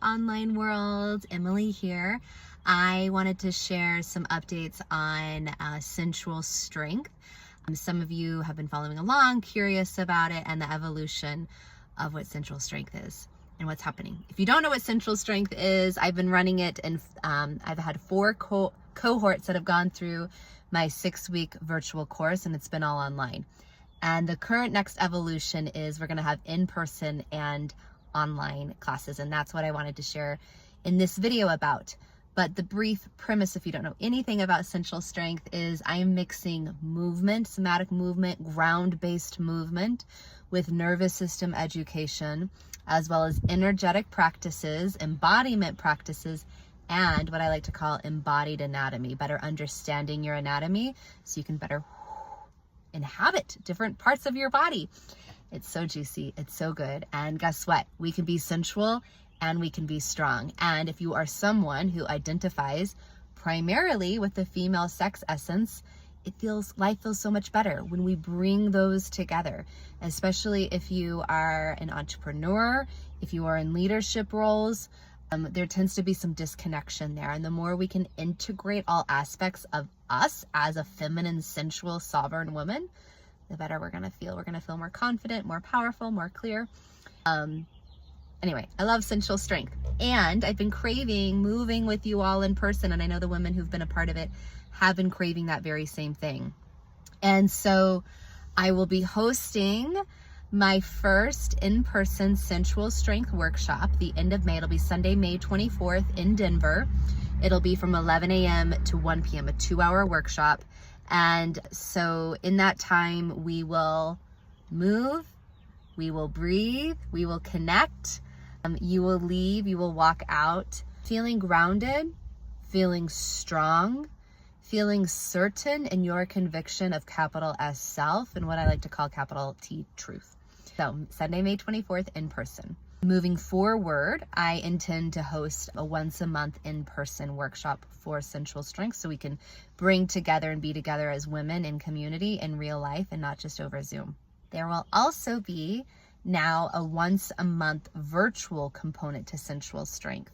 online world. Emily here. I wanted to share some updates on Sensual Strength. Some of you have been following along, curious about it, and the evolution of what Sensual Strength is and what's happening. If you don't know what Sensual Strength is, I've been running it, and I've had 4 cohorts that have gone through my 6-week virtual course, and it's been all online. And the current next evolution is we're going to have in-person and online classes, and that's what I wanted to share in this video about. But the brief premise, if you don't know anything about Sensual Strength, is I am mixing movement, somatic movement, ground-based movement with nervous system education, as well as energetic practices, embodiment practices, and what I like to call embodied anatomy, better understanding your anatomy so you can better inhabit different parts of your body. It's so juicy, it's so good. And guess what? We can be sensual and we can be strong. And if you are someone who identifies primarily with the female sex essence, life feels so much better when we bring those together, especially if you are an entrepreneur, if you are in leadership roles. There tends to be some disconnection there. And the more we can integrate all aspects of us as a feminine, sensual, sovereign woman, the better we're going to feel. We're going to feel more confident, more powerful, more clear. Anyway, I love Sensual Strength. And I've been craving moving with you all in person. And I know the women who've been a part of it have been craving that very same thing. And so I will be hosting my first in-person Sensual Strength workshop the end of May. It'll be Sunday, May 24th in Denver. It'll be from 11 a.m. to 1 p.m., a 2-hour workshop. And so in that time, we will move, we will breathe, we will connect. You will leave, you will walk out feeling grounded, feeling strong, feeling certain in your conviction of capital S self and what I like to call capital T truth. So Sunday, May 24th in person. Moving forward, I intend to host a once a month in-person workshop for Sensual Strength so we can bring together and be together as women in community in real life and not just over Zoom. There will also be now a once a month virtual component to Sensual Strength.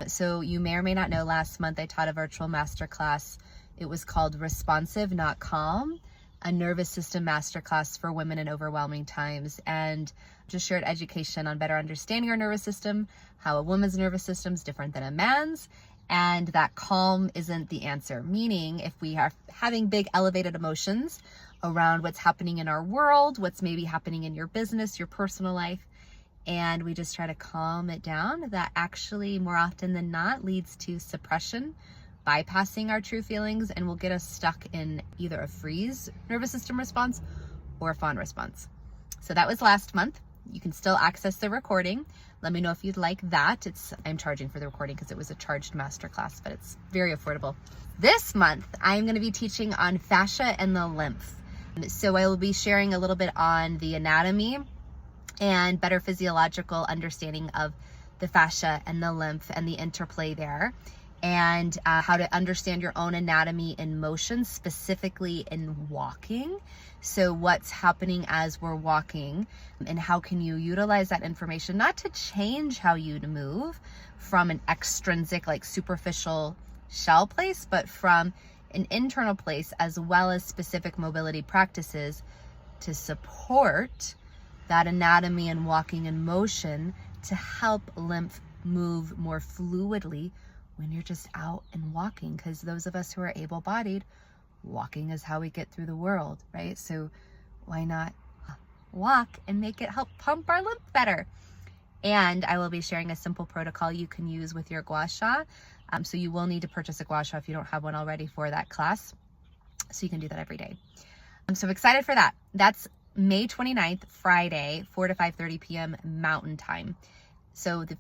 So you may or may not know, last month I taught a virtual masterclass. It was called Responsive, Not Calm, a nervous system masterclass for women in overwhelming times, and just shared education on better understanding our nervous system, how a woman's nervous system is different than a man's, and that calm isn't the answer. Meaning, if we are having big elevated emotions around what's happening in our world, what's maybe happening in your business, your personal life, and we just try to calm it down, that actually more often than not leads to suppression, bypassing our true feelings, and will get us stuck in either a freeze nervous system response or a fawn response. So that was last month. You can still access the recording. Let me know if you'd like that. I'm charging for the recording because it was a charged masterclass, but it's very affordable. This month, I'm going to be teaching on fascia and the lymph. So I will be sharing a little bit on the anatomy and better physiological understanding of the fascia and the lymph and the interplay there, and how to understand your own anatomy in motion, specifically in walking. So what's happening as we're walking, and how can you utilize that information, not to change how you move from an extrinsic, like superficial shell place, but from an internal place, as well as specific mobility practices to support that anatomy and walking in motion to help lymph move more fluidly when you're just out and walking. Because those of us who are able-bodied, walking is how we get through the world, right? So why not walk and make it help pump our lymph better? And I will be sharing a simple protocol you can use with your gua sha. So you will need to purchase a gua sha if you don't have one already for that class. So you can do that every day. I'm so excited for that. That's May 29th, Friday, 4 to 5:30 p.m. Mountain Time. So the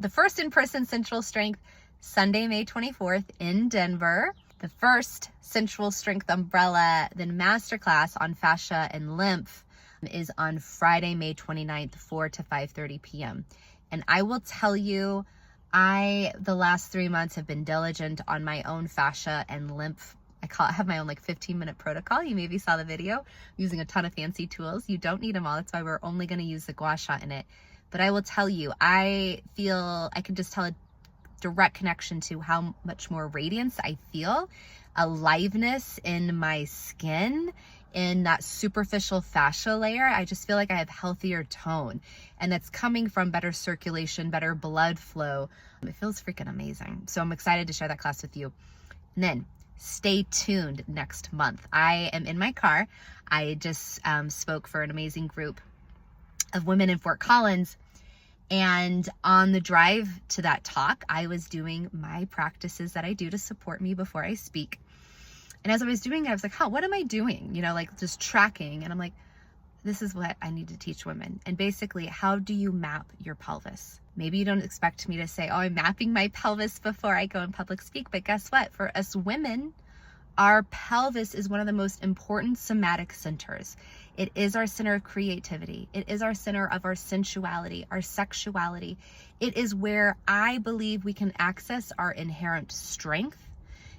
first in-person Sensual Strength, Sunday, May 24th in Denver. The first Sensual Strength umbrella, then masterclass on fascia and lymph, is on Friday, May 29th, 4 to 5:30 p.m. And I will tell you, the last 3 months have been diligent on my own fascia and lymph. I have my own 15-minute protocol. You maybe saw the video, using a ton of fancy tools. You don't need them all. That's why we're only going to use the gua sha in it. But I will tell you, I can just tell a direct connection to how much more radiance I feel, aliveness in my skin, in that superficial fascia layer. I just feel like I have healthier tone, and that's coming from better circulation, better blood flow. It feels freaking amazing. So I'm excited to share that class with you. And then stay tuned next month. I am in my car. I just spoke for an amazing group of women in Fort Collins. And on the drive to that talk, I was doing my practices that I do to support me before I speak. And as I was doing it, I was like, what am I doing? You know, like just tracking. And I'm like, this is what I need to teach women. And basically, how do you map your pelvis? Maybe you don't expect me to say, oh, I'm mapping my pelvis before I go in public speak. But guess what? For us women, our pelvis is one of the most important somatic centers. It is our center of creativity. It is our center of our sensuality, our sexuality. It is where I believe we can access our inherent strength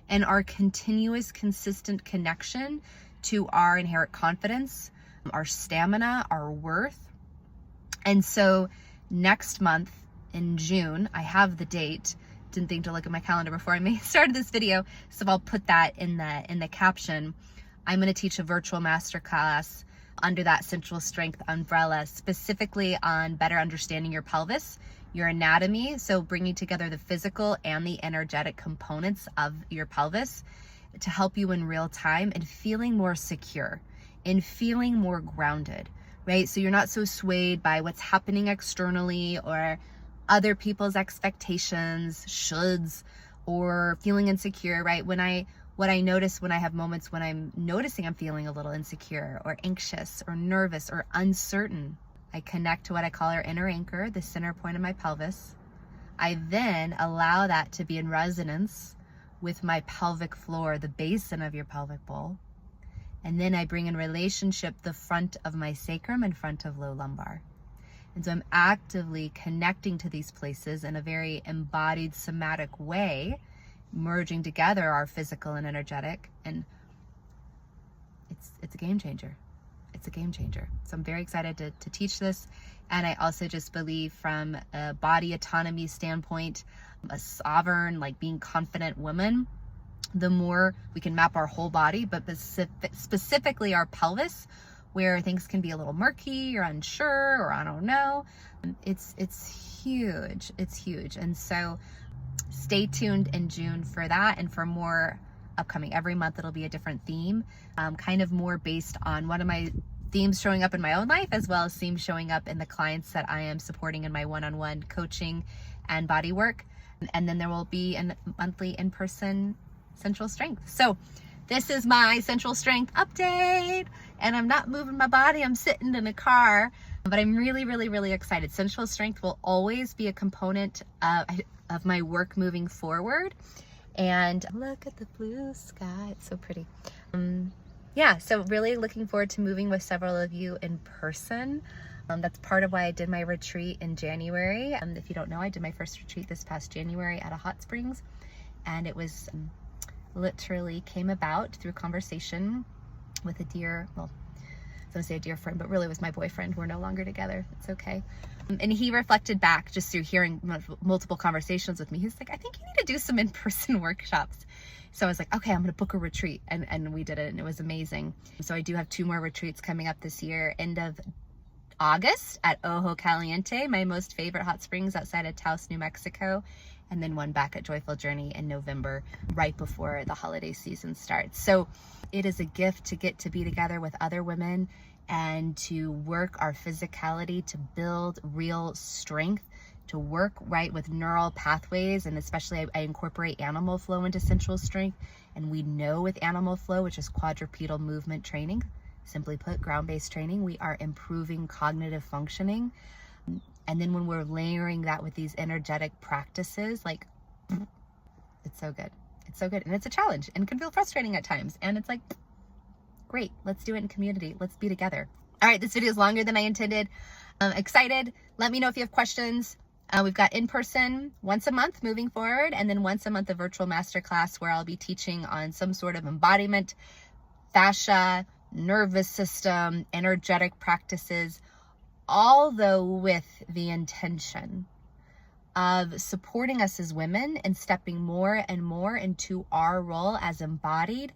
and our continuous, consistent connection to our inherent confidence, our stamina, our worth. And so next month in June, I have the date. Didn't think to look at my calendar before I started this video, so I'll put that in the caption. I'm going to teach a virtual masterclass under that Sensual Strength umbrella, specifically on better understanding your pelvis, your anatomy, so bringing together the physical and the energetic components of your pelvis to help you in real time and feeling more secure and feeling more grounded, right? So you're not so swayed by what's happening externally or other people's expectations, shoulds, or feeling insecure, right? What I notice when I have moments when I'm noticing I'm feeling a little insecure or anxious or nervous or uncertain, I connect to what I call our inner anchor, the center point of my pelvis. I then allow that to be in resonance with my pelvic floor, the basin of your pelvic bowl. And then I bring in relationship the front of my sacrum and front of low lumbar. And so I'm actively connecting to these places in a very embodied somatic way, merging together our physical and energetic, and it's a game changer. It's a game changer. So I'm very excited to teach this. And I also just believe from a body autonomy standpoint, a sovereign, like being confident woman, the more we can map our whole body, but specifically our pelvis, where things can be a little murky or unsure, or I don't know. It's huge. It's huge. And so stay tuned in June for that and for more upcoming. Every month it'll be a different theme, kind of more based on one of my themes showing up in my own life, as well as themes showing up in the clients that I am supporting in my one-on-one coaching and body work. And then there will be a monthly in-person Sensual Strength. So this is my Sensual Strength update, and I'm not moving my body. I'm sitting in a car, but I'm really, really, really excited. Sensual Strength will always be a component of my work moving forward. And look at the blue sky. It's so pretty. Yeah, so really looking forward to moving with several of you in person. That's part of why I did my retreat in January. If you don't know, I did my first retreat this past January at a hot springs, and it was literally came about through conversation with a dear, well, I was gonna say a dear friend, but really was my boyfriend. We're no longer together. It's okay. And he reflected back just through hearing multiple conversations with me. He's like, I think you need to do some in-person workshops. So I was like, okay, I'm gonna book a retreat. And we did it, and it was amazing. So I do have 2 more retreats coming up this year. End of August at Ojo Caliente, my most favorite hot springs outside of Taos, New Mexico. And then one back at Joyful Journey in November, right before the holiday season starts. So it is a gift to get to be together with other women and to work our physicality, to build real strength, to work right with neural pathways. And especially I incorporate animal flow into Sensual Strength. And we know with animal flow, which is quadrupedal movement training, simply put, ground-based training, we are improving cognitive functioning. And then when we're layering that with these energetic practices, like, it's so good. It's so good. And it's a challenge and can feel frustrating at times. And it's like, great, let's do it in community. Let's be together. All right, this video is longer than I intended. I'm excited. Let me know if you have questions. We've got in-person once a month moving forward, and then once a month a virtual masterclass where I'll be teaching on some sort of embodiment, fascia, nervous system, energetic practices, all though with the intention of supporting us as women and stepping more and more into our role as embodied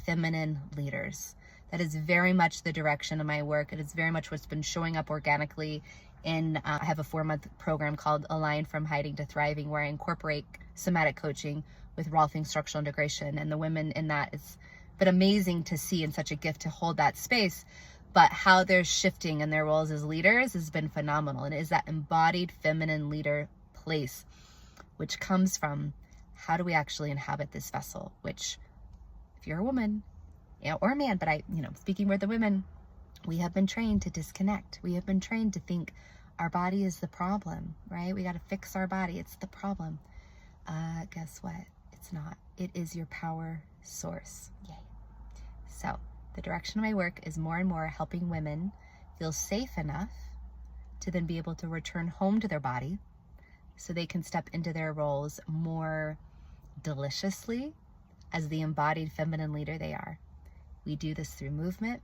feminine leaders. That is very much the direction of my work. It is very much what's been showing up organically in, I have a 4-month program called Align from Hiding to Thriving, where I incorporate somatic coaching with Rolfing structural integration. And the women in that, it's been amazing to see, and such a gift to hold that space. But how they're shifting in their roles as leaders has been phenomenal. And it is that embodied feminine leader place, which comes from how do we actually inhabit this vessel, which if you're a woman, or a man, but speaking with the women, we have been trained to disconnect. We have been trained to think our body is the problem, right? We got to fix our body. It's the problem. Guess what? It's not. It is your power source. Yay. So the direction of my work is more and more helping women feel safe enough to then be able to return home to their body so they can step into their roles more deliciously as the embodied feminine leader they are. We do this through movement.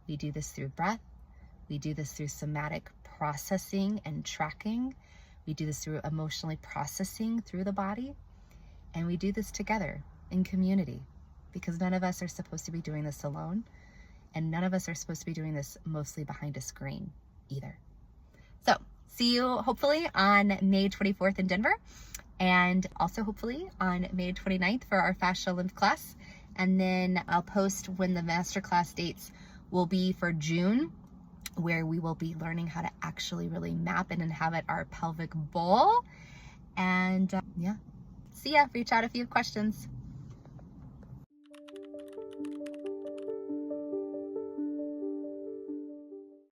We do this through breath. We do this through somatic processing and tracking. We do this through emotionally processing through the body. And we do this together in community, because none of us are supposed to be doing this alone. And none of us are supposed to be doing this mostly behind a screen either. So see you hopefully on May 24th in Denver, and also hopefully on May 29th for our Fascia Lymph class. And then I'll post when the masterclass dates will be for June, where we will be learning how to actually really map and inhabit our pelvic bowl. And yeah, see ya. Reach out if you have questions.